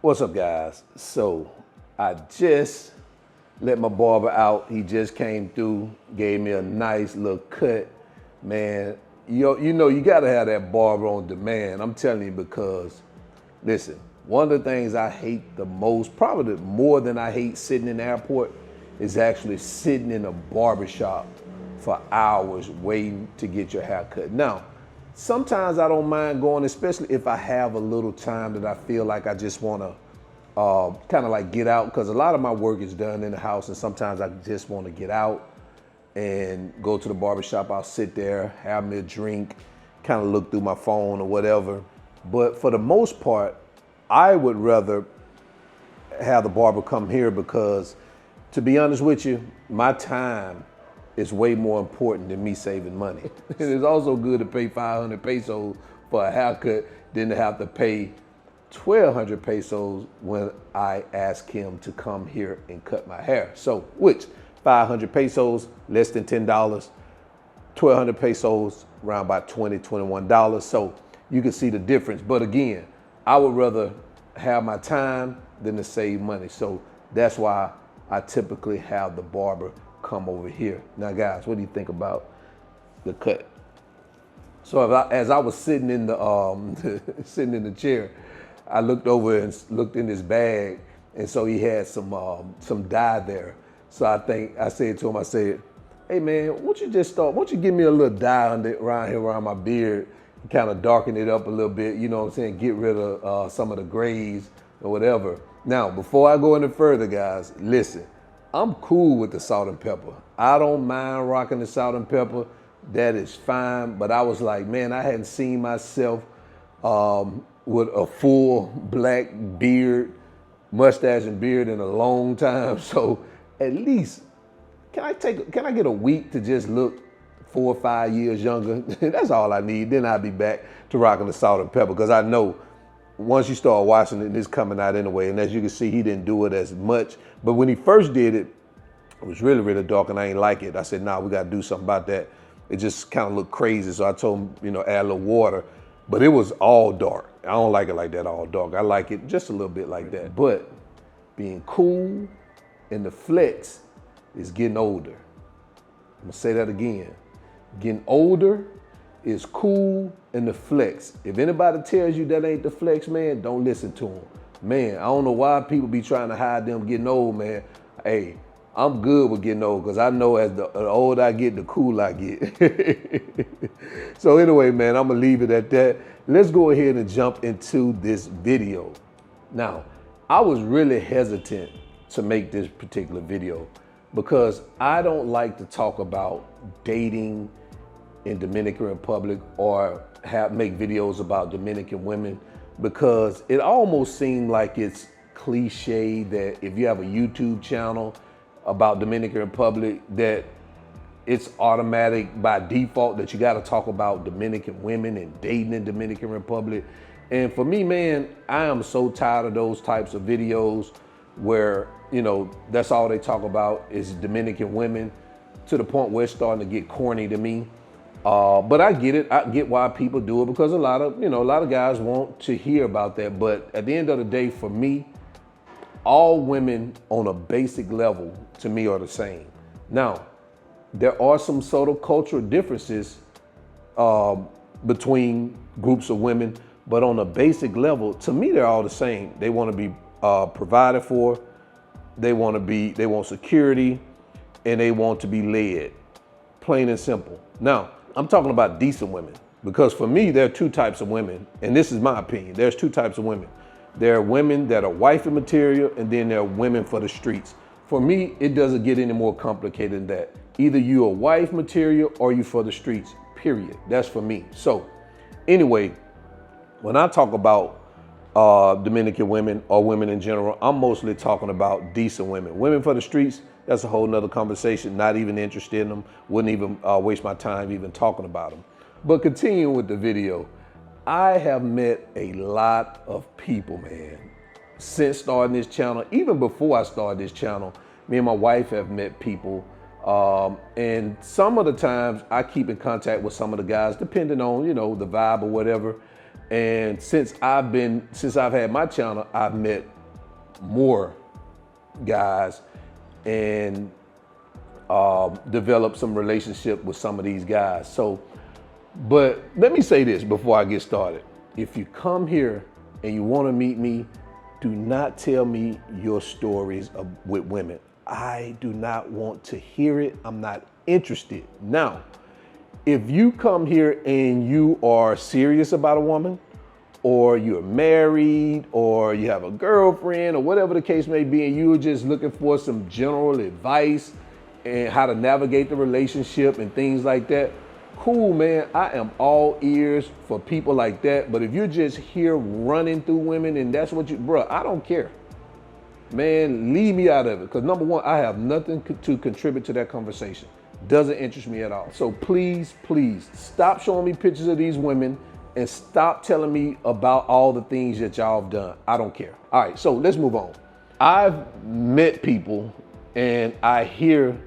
What's up, guys? So I just let my barber out. He just came through, gave me a nice little cut. Man, you know you gotta have that barber on demand. I'm telling you, because listen, one of the things I hate the most, probably more than I hate sitting in the airport, is actually sitting in a barber shop for hours waiting to get your hair cut. Now, sometimes I don't mind going, especially if I have a little time that I feel like I just want to kind of like get out, because a lot of my work is done in the house, and sometimes I just want to get out and go to the barbershop. I'll sit there, have me a drink, kind of look through my phone or whatever. But for the most part, I would rather have the barber come here because, to be honest with you, my time is way more important than me saving money. And it's also good to pay 500 pesos for a haircut than to have to pay 1,200 pesos when I ask him to come here and cut my hair. So, which 500 pesos, less than $10, 1,200 pesos, around about $20, $21. So you can see the difference. But again, I would rather have my time than to save money. So that's why I typically have the barber come over here. Now guys, what do you think about the cut? So as I was sitting in the sitting in the chair, I looked over and looked in his bag, and so he had some dye there. So I said to him, I said, "Hey man, why don't you give me a little dye around here around my beard, and kind of darken it up a little bit, you know what I'm saying, get rid of some of the grays or whatever." Now, before I go any further, guys, listen. I'm cool with the salt and pepper. I don't mind rocking the salt and pepper. That is fine. But I was like, man, I hadn't seen myself with a full black beard, mustache and beard in a long time. So at least, can I get a week to just look 4 or 5 years younger? That's all I need. Then I'll be back to rocking the salt and pepper, because I know once you start watching it, it's coming out anyway. And as you can see, he didn't do it as much. But when he first did it, it was really, really dark, and I ain't like it. I said, nah, we got to do something about that. It just kind of looked crazy. So I told him, add a little water. But it was all dark. I don't like it like that, all dark. I like it just a little bit like that. But being cool and the flex is getting older. I'm going to say that again. Getting older is cool and the flex. If anybody tells you that ain't the flex, man, don't listen to them. Man, I don't know why people be trying to hide them getting old, man. Hey, I'm good with getting old, because I know as the older I get, the cooler I get. So anyway, man, I'm gonna leave it at that. Let's go ahead and jump into this video. Now, I was really hesitant to make this particular video because I don't like to talk about dating in Dominican Republic or make videos about Dominican women, because it almost seemed like it's cliche that if you have a YouTube channel about Dominican Republic, that it's automatic by default that you got to talk about Dominican women and dating in Dominican Republic. And for me, man, I am so tired of those types of videos where, that's all they talk about is Dominican women, to the point where it's starting to get corny to me. But I get it. I get why people do it, because a lot of guys want to hear about that. But at the end of the day, for me, all women on a basic level to me are the same. Now, there are some subtle cultural differences between groups of women, but on a basic level, to me, they're all the same. They want to be provided for, they want security, and they want to be led, plain and simple. Now, I'm talking about decent women, because for me, there are two types of women, and this is my opinion. There's two types of women. There are women that are wifey material, and then there are women for the streets. For me, it doesn't get any more complicated than that. Either you are wife material or you for the streets, period. That's for me. So anyway, when I talk about Dominican women or women in general, I'm mostly talking about decent women. Women for the streets, that's a whole nother conversation. Not even interested in them. Wouldn't even waste my time even talking about them. But continuing with the video, I have met a lot of people, man, since starting this channel. Even before I started this channel, me and my wife have met people. And some of the times I keep in contact with some of the guys, depending on, the vibe or whatever. And since I've had my channel, I've met more guys and developed some relationship with some of these guys. So, but let me say this before I get started. If you come here and you want to meet me, do not tell me your stories with women. I do not want to hear it. I'm not interested. Now, if you come here and you are serious about a woman, or you're married, or you have a girlfriend, or whatever the case may be, and you're just looking for some general advice and how to navigate the relationship and things like that, cool, man. I am all ears for people like that. But if you're just here running through women and that's what bruh, I don't care. Man, leave me out of it. Because number one, I have nothing to contribute to that conversation. Doesn't interest me at all. So please, please stop showing me pictures of these women and stop telling me about all the things that y'all have done. I don't care. All right, so let's move on. I've met people and I hear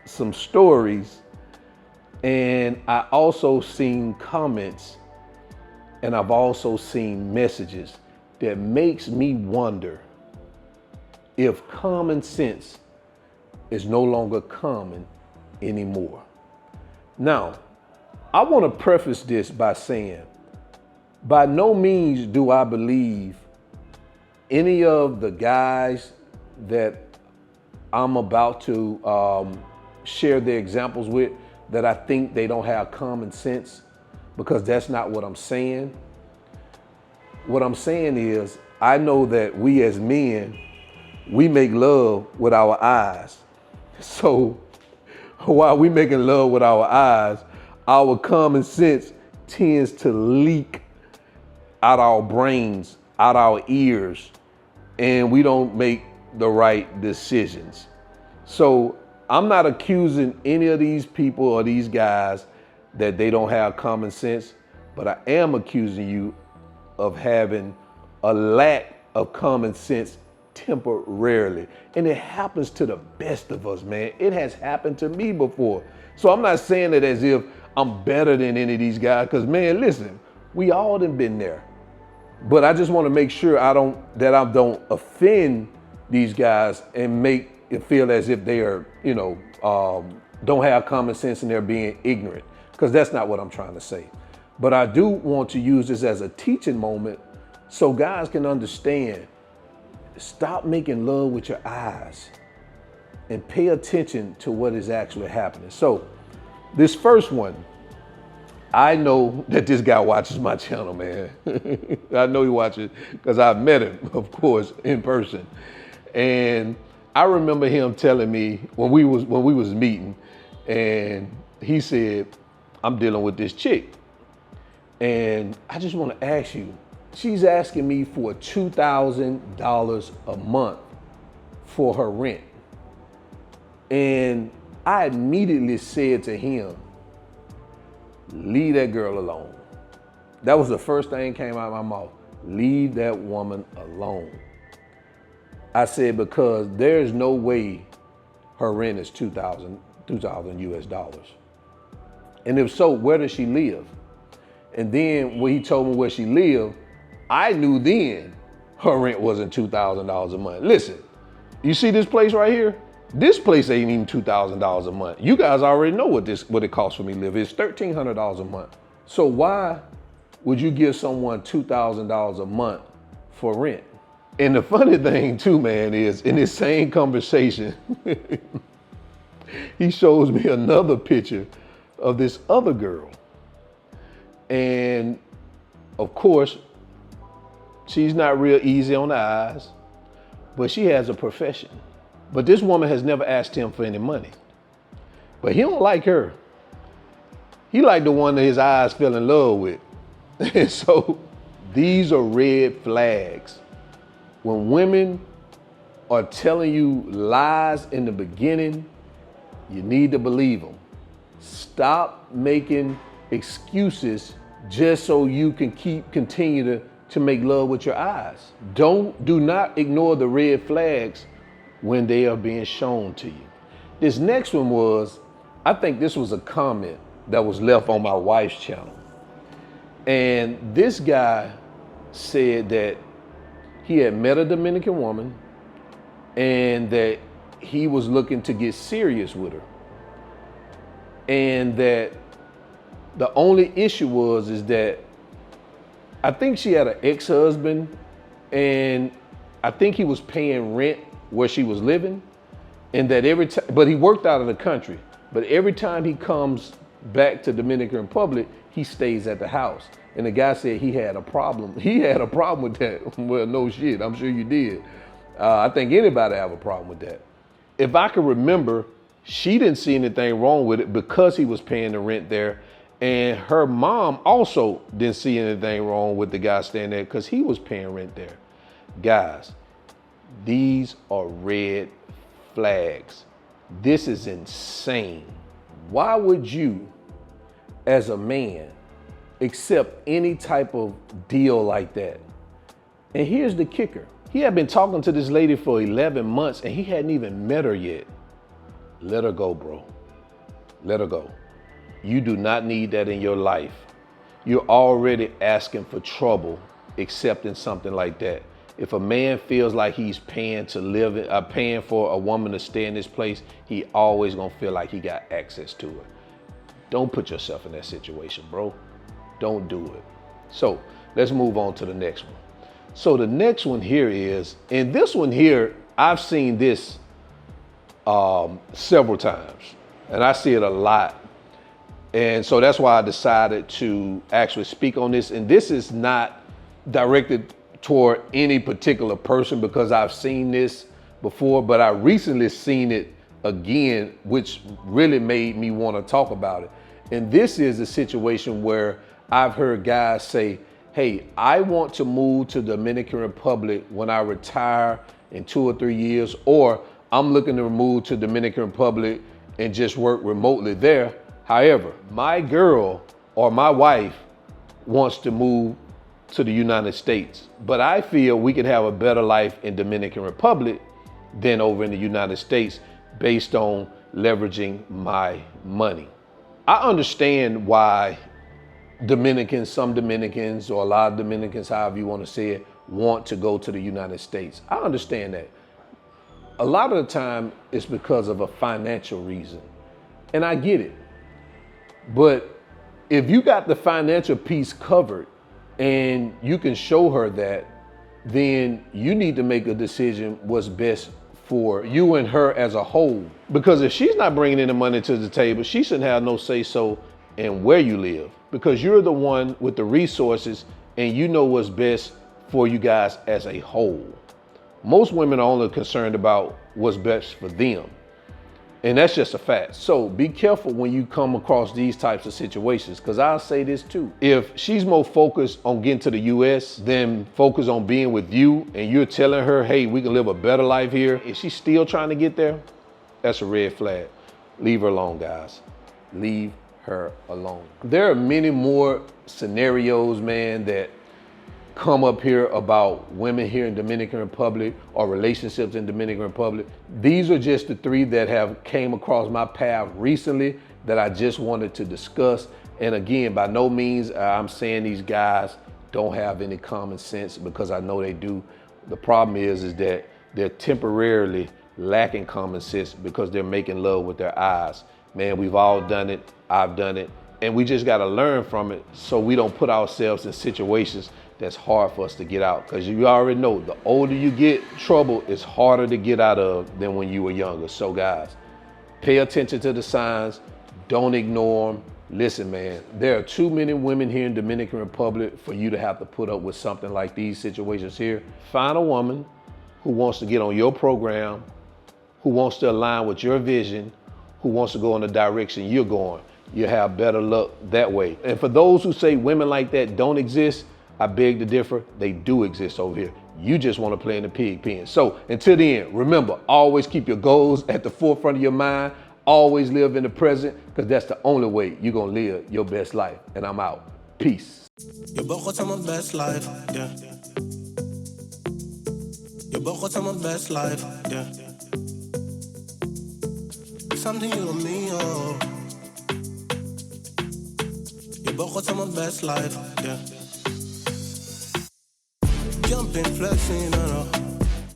some stories, and I also seen comments, and I've also seen messages that makes me wonder if common sense is no longer common anymore. Now, I want to preface this by saying, by no means do I believe any of the guys that I'm about to share their examples with, that I think they don't have common sense, because that's not what I'm saying. What I'm saying is, I know that we as men, we make love with our eyes. So while we making love with our eyes, our common sense tends to leak out our brains, out our ears, and we don't make the right decisions. So I'm not accusing any of these people or these guys that they don't have common sense, but I am accusing you of having a lack of common sense temporarily. And it happens to the best of us, man. It has happened to me before. So I'm not saying it as if I'm better than any of these guys, because man, listen, we all done been there. But I just want to make sure I don't offend these guys and make it feel as if they are, don't have common sense and they're being ignorant, because that's not what I'm trying to say. But I do want to use this as a teaching moment so guys can understand. Stop making love with your eyes and pay attention to what is actually happening. So this first one, I know that this guy watches my channel, man. I know he watches because I've met him, of course, in person. And I remember him telling me when we was meeting, and he said, I'm dealing with this chick. And I just want to ask you, she's asking me for $2,000 a month for her rent. And I immediately said to him, leave that girl alone. That was the first thing that came out of my mouth. Leave that woman alone. I said, because there's no way her rent is $2,000 US dollars. And if so, where does she live? And then when he told me where she lived, I knew then her rent wasn't $2,000 a month. Listen, you see this place right here? This place ain't even $2,000 a month. You guys already know what it costs for me to live. It's $1,300 a month. So why would you give someone $2,000 a month for rent? And the funny thing too, man, is in this same conversation, he shows me another picture of this other girl. And of course, she's not real easy on the eyes, but she has a profession. But this woman has never asked him for any money. But he don't like her. He like the one that his eyes fell in love with. And so these are red flags. When women are telling you lies in the beginning, you need to believe them. Stop making excuses just so you can continue to make love with your eyes. Do not ignore the red flags when they are being shown to you. This next one was, I think this was a comment that was left on my wife's channel. And this guy said that he had met a Dominican woman and that he was looking to get serious with her. And that the only issue is that I think she had an ex-husband, and I think he was paying rent where she was living, and that every time, but he worked out of the country, but every time he comes back to Dominican Republic, he stays at the house. And the guy said he had a problem. He had a problem with that. Well, no shit, I'm sure you did. I think anybody have a problem with that. If I can remember, she didn't see anything wrong with it because he was paying the rent there. And her mom also didn't see anything wrong with the guy staying there because he was paying rent there. Guys, these are red flags. This is insane. Why would you, as a man, accept any type of deal like that? And here's the kicker. He had been talking to this lady for 11 months and he hadn't even met her yet. Let her go, bro. Let her go. You do not need that in your life. You're already asking for trouble accepting something like that. If a man feels like he's paying to live, paying for a woman to stay in this place, he always gonna feel like he got access to her. Don't put yourself in that situation, bro. Don't do it. So let's move on to the next one. So the next one here is, and this one here, I've seen this several times, and I see it a lot. And so that's why I decided to actually speak on this. And this is not directed toward any particular person because I've seen this before, but I recently seen it again, which really made me want to talk about it. And this is a situation where I've heard guys say, hey, I want to move to Dominican Republic when I retire in 2 or 3 years, or I'm looking to move to Dominican Republic and just work remotely there. However, my girl or my wife wants to move to the United States, but I feel we can have a better life in Dominican Republic than over in the United States based on leveraging my money. I understand why some Dominicans, or a lot of Dominicans, however you want to say it, want to go to the United States. I understand that. A lot of the time it's because of a financial reason, and I get it. But if you got the financial piece covered and you can show her that, then you need to make a decision what's best for you and her as a whole. Because if she's not bringing any money to the table, she shouldn't have no say-so in where you live, because you're the one with the resources and you know what's best for you guys as a whole. Most women are only concerned about what's best for them. And that's just a fact. So be careful when you come across these types of situations, because I'll say this too. If she's more focused on getting to the US than focused on being with you, and you're telling her, hey, we can live a better life here, if she's still trying to get there, that's a red flag. Leave her alone, guys. Leave her alone. There are many more scenarios, man, that come up here about women here in Dominican Republic or relationships in Dominican Republic. These are just the 3 that have came across my path recently that I just wanted to discuss. And again, by no means I'm saying these guys don't have any common sense, because I know they do. The problem is that they're temporarily lacking common sense because they're making love with their eyes. Man, we've all done it. I've done it. And we just got to learn from it so we don't put ourselves in situations that's hard for us to get out. Because you already know, the older you get, trouble is harder to get out of than when you were younger. So guys, pay attention to the signs. Don't ignore them. Listen, man, there are too many women here in Dominican Republic for you to have to put up with something like these situations here. Find a woman who wants to get on your program, who wants to align with your vision, who wants to go in the direction you're going. You have better luck that way. And for those who say women like that don't exist, I beg to differ. They do exist over here. You just want to play in the pig pen. So until the end, remember, always keep your goals at the forefront of your mind. Always live in the present, because that's the only way you're going to live your best life. And I'm out. Peace. You both got my best life, yeah. You both got my best life, yeah. Something you and me, oh. You bought what's on my best life, yeah. Jumping, flexing,